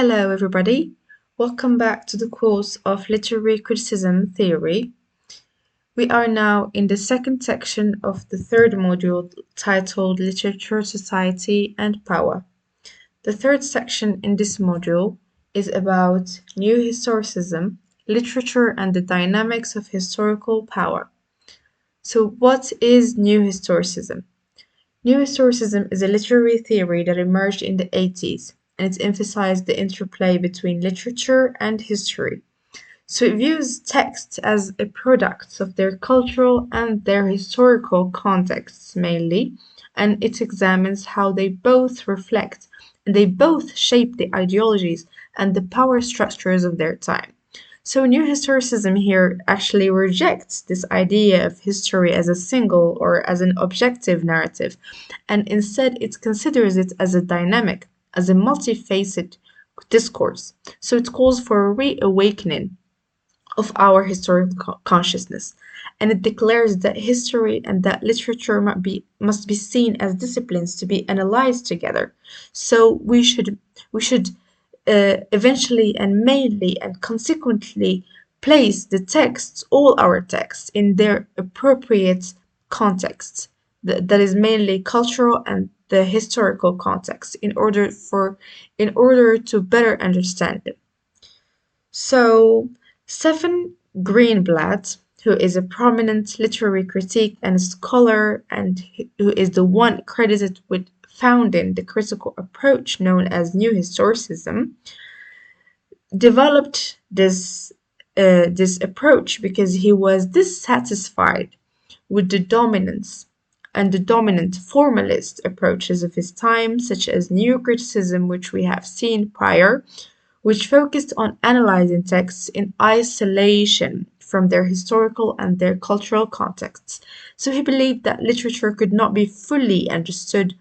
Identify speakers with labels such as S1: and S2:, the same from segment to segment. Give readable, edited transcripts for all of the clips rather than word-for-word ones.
S1: Hello, everybody. Welcome back to the course of Literary Criticism Theory. We are now in the second section of the third module titled Literature, Society, and Power. The third section in this module is about New Historicism, literature, and the dynamics of historical power. So, what is New Historicism? New Historicism is a literary theory that emerged in the 80s, and it emphasized the interplay between literature and history. So it views texts as a product of their cultural and their historical contexts mainly, and it examines how they both reflect and they both shape the ideologies and the power structures of their time. So New Historicism here actually rejects this idea of history as a single or as an objective narrative, and instead it considers it as a dynamic, as a multifaceted discourse. So it calls for a reawakening of our historical consciousness, and it declares that history and that literature must be seen as disciplines to be analyzed together. So we should eventually and mainly and consequently place the texts, all our texts, in their appropriate context. That is mainly cultural and the historical context in order to better understand them. So, Stephen Greenblatt, who is a prominent literary critic and scholar and who is the one credited with founding the critical approach known as New Historicism, developed this approach because he was dissatisfied with the dominance and the dominant formalist approaches of his time, such as neo-criticism, which we have seen prior, which focused on analyzing texts in isolation from their historical and their cultural contexts. So he believed that literature could not be fully understood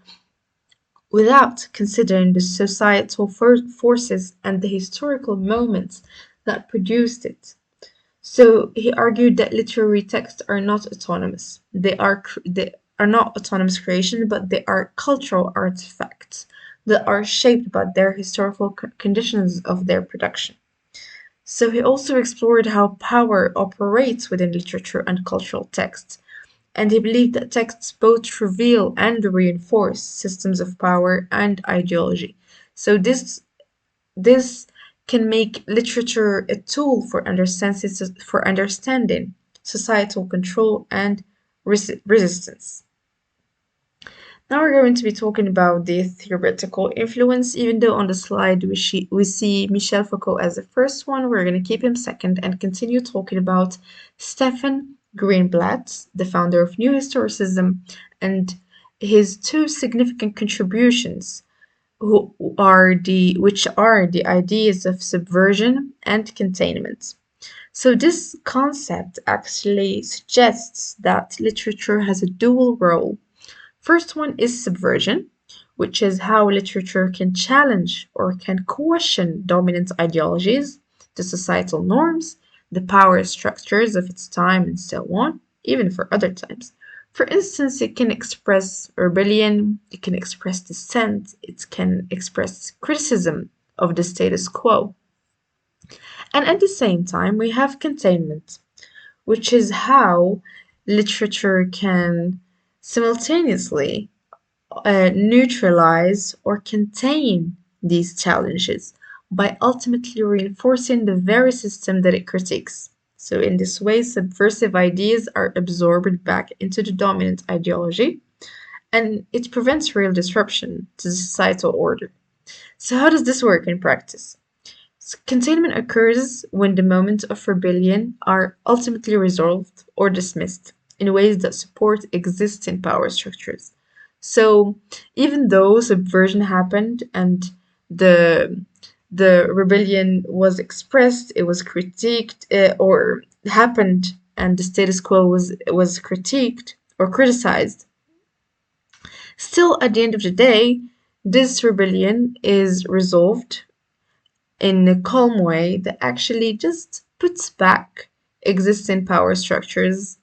S1: without considering the societal forces and the historical moments that produced it. So he argued that literary texts are not autonomous. They are not autonomous creation, but they are cultural artifacts that are shaped by their historical conditions of their production. So he also explored how power operates within literature and cultural texts, and he believed that texts both reveal and reinforce systems of power and ideology. So this can make literature a tool for understanding societal control and resistance. Now we're going to be talking about the theoretical influence. Even though on the slide we see Michel Foucault as the first one, we're going to keep him second and continue talking about Stephen Greenblatt, the founder of New Historicism, and his two significant contributions, which are the ideas of subversion and containment. So this concept actually suggests that literature has a dual role. First one is subversion, which is how literature can challenge or can question dominant ideologies, the societal norms, the power structures of its time, and so on, even for other times. For instance, it can express rebellion, it can express dissent, it can express criticism of the status quo. And at the same time, we have containment, which is how literature can simultaneously neutralize or contain these challenges by ultimately reinforcing the very system that it critiques. So, in this way, subversive ideas are absorbed back into the dominant ideology, and it prevents real disruption to the societal order. So, how does this work in practice? Containment occurs when the moments of rebellion are ultimately resolved or dismissed in ways that support existing power structures. So even though subversion happened and the the rebellion was expressed, it was critiqued, or happened, and the status quo was critiqued or criticized. Still, at the end of the day, this rebellion is resolved in a calm way that actually just puts back existing power structures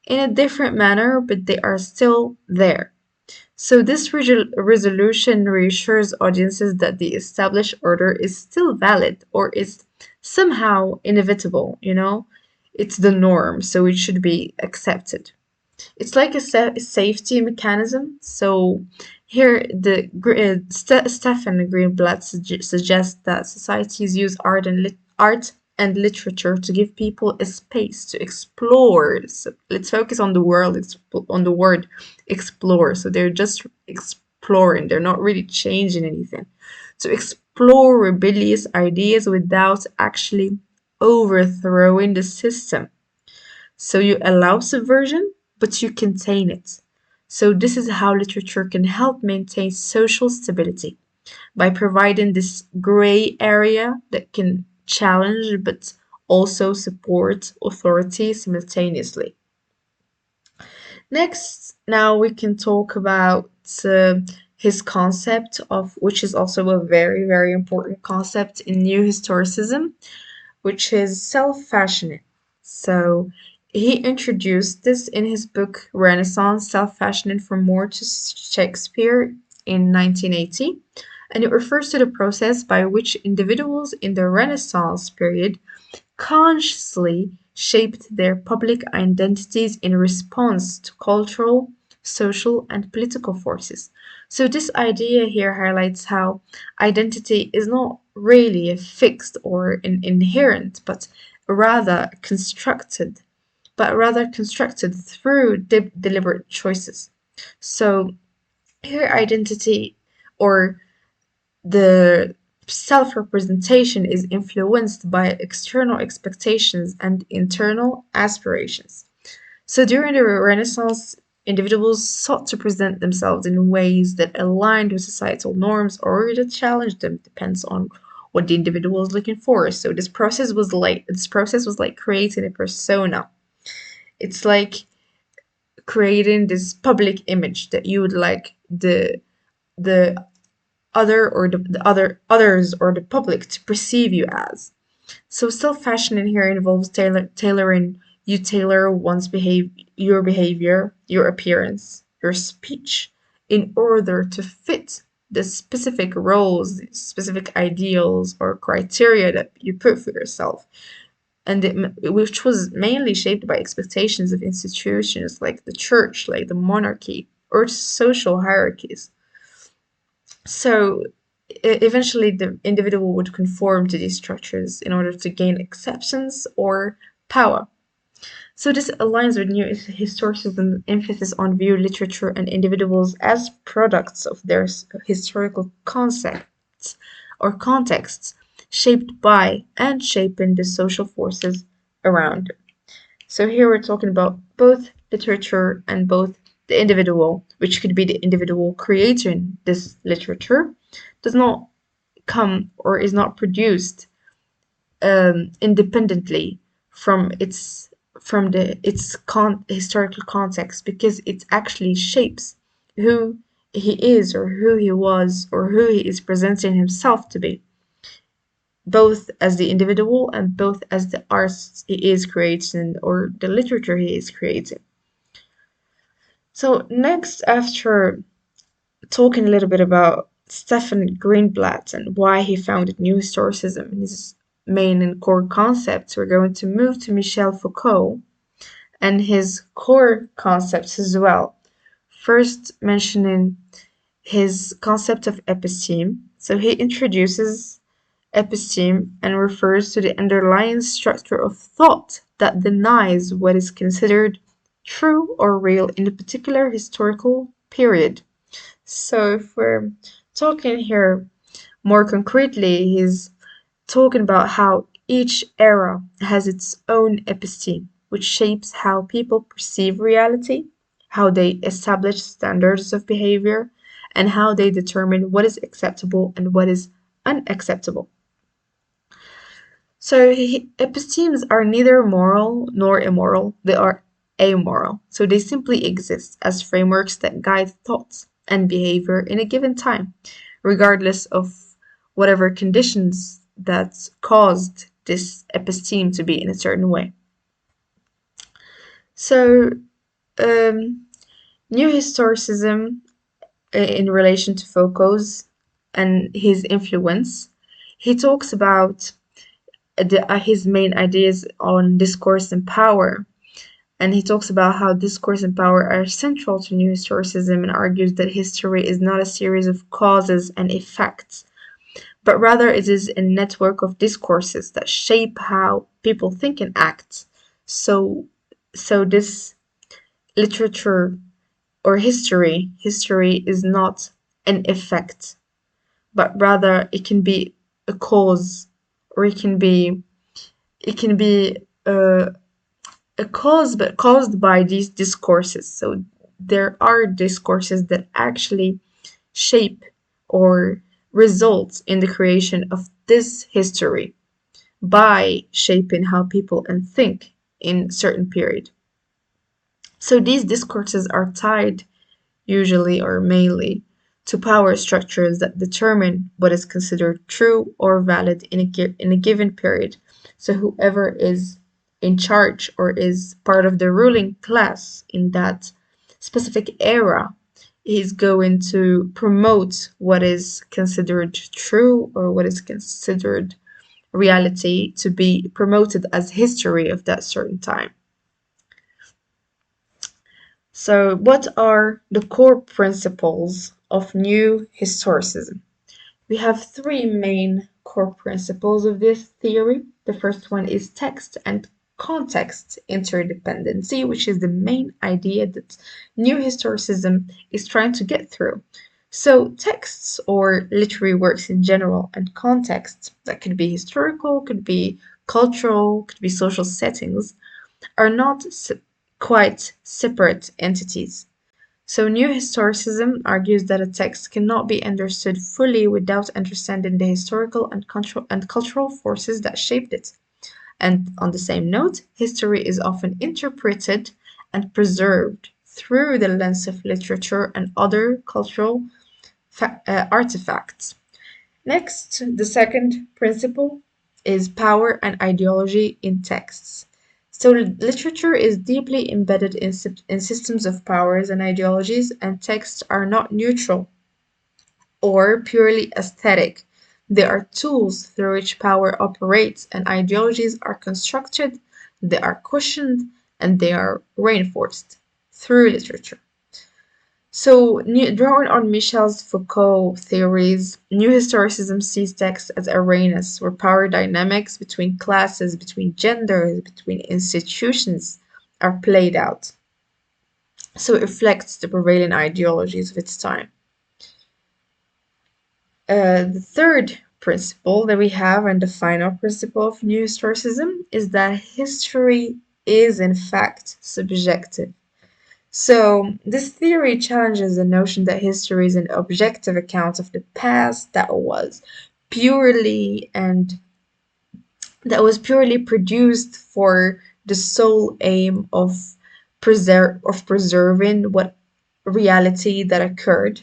S1: in a different manner, but they are still there. So this resolution reassures audiences that the established order is still valid or is somehow inevitable, you know? It's the norm, so it should be accepted. It's like a safety mechanism. So here, Stefan Greenblatt suggests that societies use art and literature to give people a space to explore. So let's focus on the on the word explore. So they're just exploring. They're not really changing anything. To explore rebellious ideas without actually overthrowing the system. So you allow subversion, but you contain it. So this is how literature can help maintain social stability by providing this gray area that can challenge but also support authority simultaneously. Next, now we can talk about his concept of, which is also a very, very important concept in New Historicism, which is self-fashioning. So he introduced this in his book Renaissance Self-Fashioning from Moore to Shakespeare in 1980, and it refers to the process by which individuals in the Renaissance period consciously shaped their public identities in response to cultural, social, and political forces. So, this idea here highlights how identity is not really a fixed or an inherent, rather constructed, but rather constructed through deliberate choices. So, here identity or the self representation is influenced by external expectations and internal aspirations. So during the Renaissance, individuals sought to present themselves in ways that aligned with societal norms or that challenged them, depends on what the individual is looking for. So this process was like creating a persona. It's like creating this public image that you would like the others or the public to perceive you as. So self-fashioning here involves tailoring. You tailor your behavior, your appearance, your speech in order to fit the specific roles, specific ideals or criteria that you put for yourself, which was mainly shaped by expectations of institutions like the church, like the monarchy, or social hierarchies. So eventually, the individual would conform to these structures in order to gain acceptance or power. So this aligns with New Historicism's emphasis on view literature and individuals as products of their historical concepts or contexts, shaped by and shaping the social forces around them. So here we're talking about both literature and both the individual, which could be the individual creating this literature, does not come or is not produced independently from its historical context, because it actually shapes who he is or who he was or who he is presenting himself to be, both as the individual and both as the arts he is creating or the literature he is creating. So next, after talking a little bit about Stefan Greenblatt and why he founded New Historicism and his main and core concepts, we're going to move to Michel Foucault and his core concepts as well. First, mentioning his concept of episteme. So he introduces episteme and refers to the underlying structure of thought that denies what is considered true or real in a particular historical period. So if we're talking here more concretely, he's talking about how each era has its own episteme, which shapes how people perceive reality, how they establish standards of behavior, and how they determine what is acceptable and what is unacceptable. So epistemes are neither moral nor immoral, they are amoral. So they simply exist as frameworks that guide thoughts and behavior in a given time, regardless of whatever conditions that caused this episteme to be in a certain way. So, New Historicism in relation to Foucault's and his influence. He talks about his main ideas on discourse and power. And he talks about how discourse and power are central to New Historicism and argues that history is not a series of causes and effects, but rather it is a network of discourses that shape how people think and act. So, so this literature or history is not an effect, but rather it can be a cause, or it can be a cause, but caused by these discourses. So there are discourses that actually shape or result in the creation of this history by shaping how people and think in certain period. So these discourses are tied usually or mainly to power structures that determine what is considered true or valid in a given period. So whoever is in charge or is part of the ruling class in that specific era is going to promote what is considered true or what is considered reality to be promoted as history of that certain time. So, what are the core principles of New Historicism? We have three main core principles of this theory. The first one is text and context interdependency, which is the main idea that New Historicism is trying to get through. So, texts or literary works in general and context, that could be historical, could be cultural, could be social settings, are not quite separate entities. So, New Historicism argues that a text cannot be understood fully without understanding the historical and cultural forces that shaped it. And on the same note, history is often interpreted and preserved through the lens of literature and other cultural artifacts. Next, the second principle is power and ideology in texts. So, literature is deeply embedded in systems of powers and ideologies, and texts are not neutral or purely aesthetic. They are tools through which power operates, and ideologies are constructed, they are questioned, and they are reinforced through literature. So, drawing on Michel Foucault theories, New Historicism sees text as arenas where power dynamics between classes, between genders, between institutions are played out. So, it reflects the prevailing ideologies of its time. The third principle that we have, and the final principle of New Historicism, is that history is in fact subjective. So, this theory challenges the notion that history is an objective account of the past purely and that was purely produced for the sole aim of preserving what reality that occurred.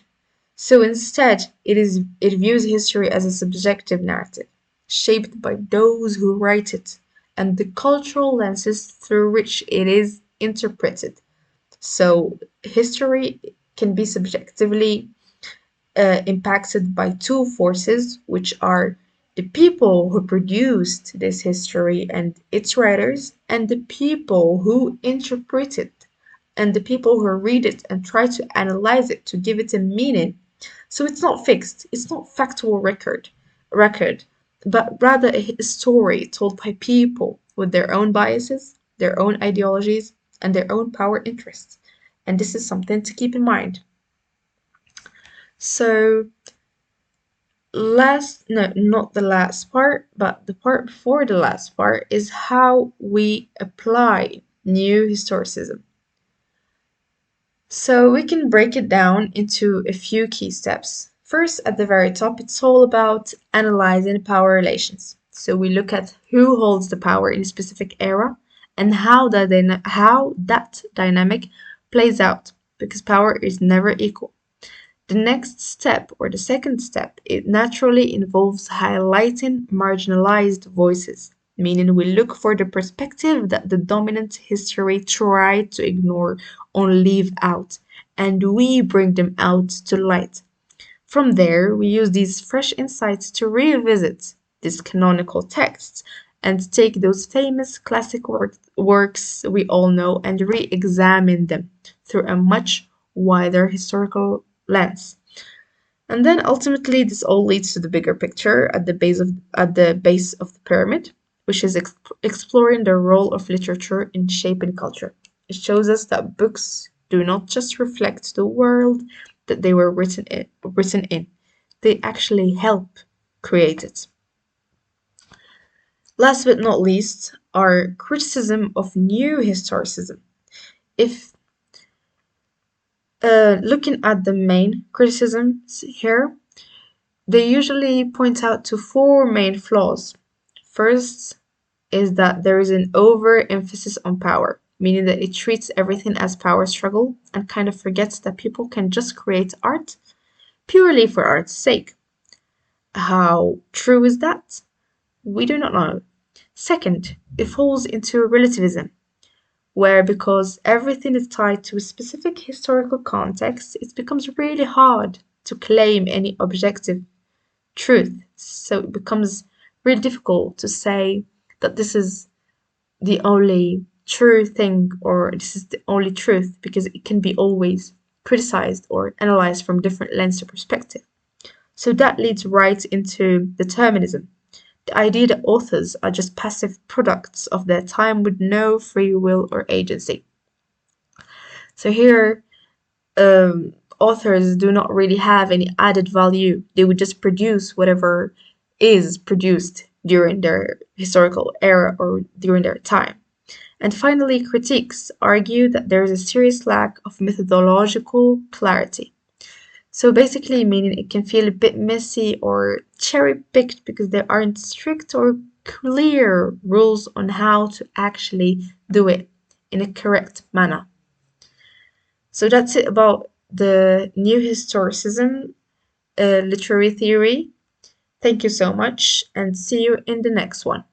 S1: So instead, it views history as a subjective narrative, shaped by those who write it and the cultural lenses through which it is interpreted. So history can be subjectively impacted by two forces, which are the people who produced this history and its writers, and the people who interpret it, and the people who read it and try to analyze it to give it a meaning. So it's not fixed, it's not factual record, but rather a story told by people with their own biases, their own ideologies, and their own power interests. And this is something to keep in mind. So no, not the last part, but the part before the last part is how we apply New Historicism. So we can break it down into a few key steps. First, at the very top, it's all about analyzing power relations. So we look at who holds the power in a specific era and how that dynamic plays out, because power is never equal. The next step, or the second step, it naturally involves highlighting marginalized voices, meaning we look for the perspective that the dominant history tried to ignore or leave out, and we bring them out to light. From there, we use these fresh insights to revisit these canonical texts and take those famous classic works we all know and re examine them through a much wider historical lens. And then ultimately, this all leads to the bigger picture at the base of the pyramid, which is exploring the role of literature in shaping culture. It shows us that books do not just reflect the world that they were written in. They actually help create it. Last but not least, our criticism of new historicism. If looking at the main criticisms here, they usually point out to four main flaws. First is that there is an overemphasis on power, meaning that it treats everything as power struggle and kind of forgets that people can just create art purely for art's sake. How true is that? We do not know. Second, it falls into relativism, where because everything is tied to a specific historical context, it becomes really hard to claim any objective truth. So it becomes really difficult to say that this is the only true thing or this is the only truth because it can be always criticized or analyzed from different lens or perspective. So that leads right into determinism. The idea that authors are just passive products of their time with no free will or agency. So here authors do not really have any added value. They would just produce whatever is produced during their historical era or during their time. And finally, critiques argue that there is a serious lack of methodological clarity. So basically, meaning it can feel a bit messy or cherry picked because there aren't strict or clear rules on how to actually do it in a correct manner. So that's it about the new historicism literary theory. Thank you so much and see you in the next one.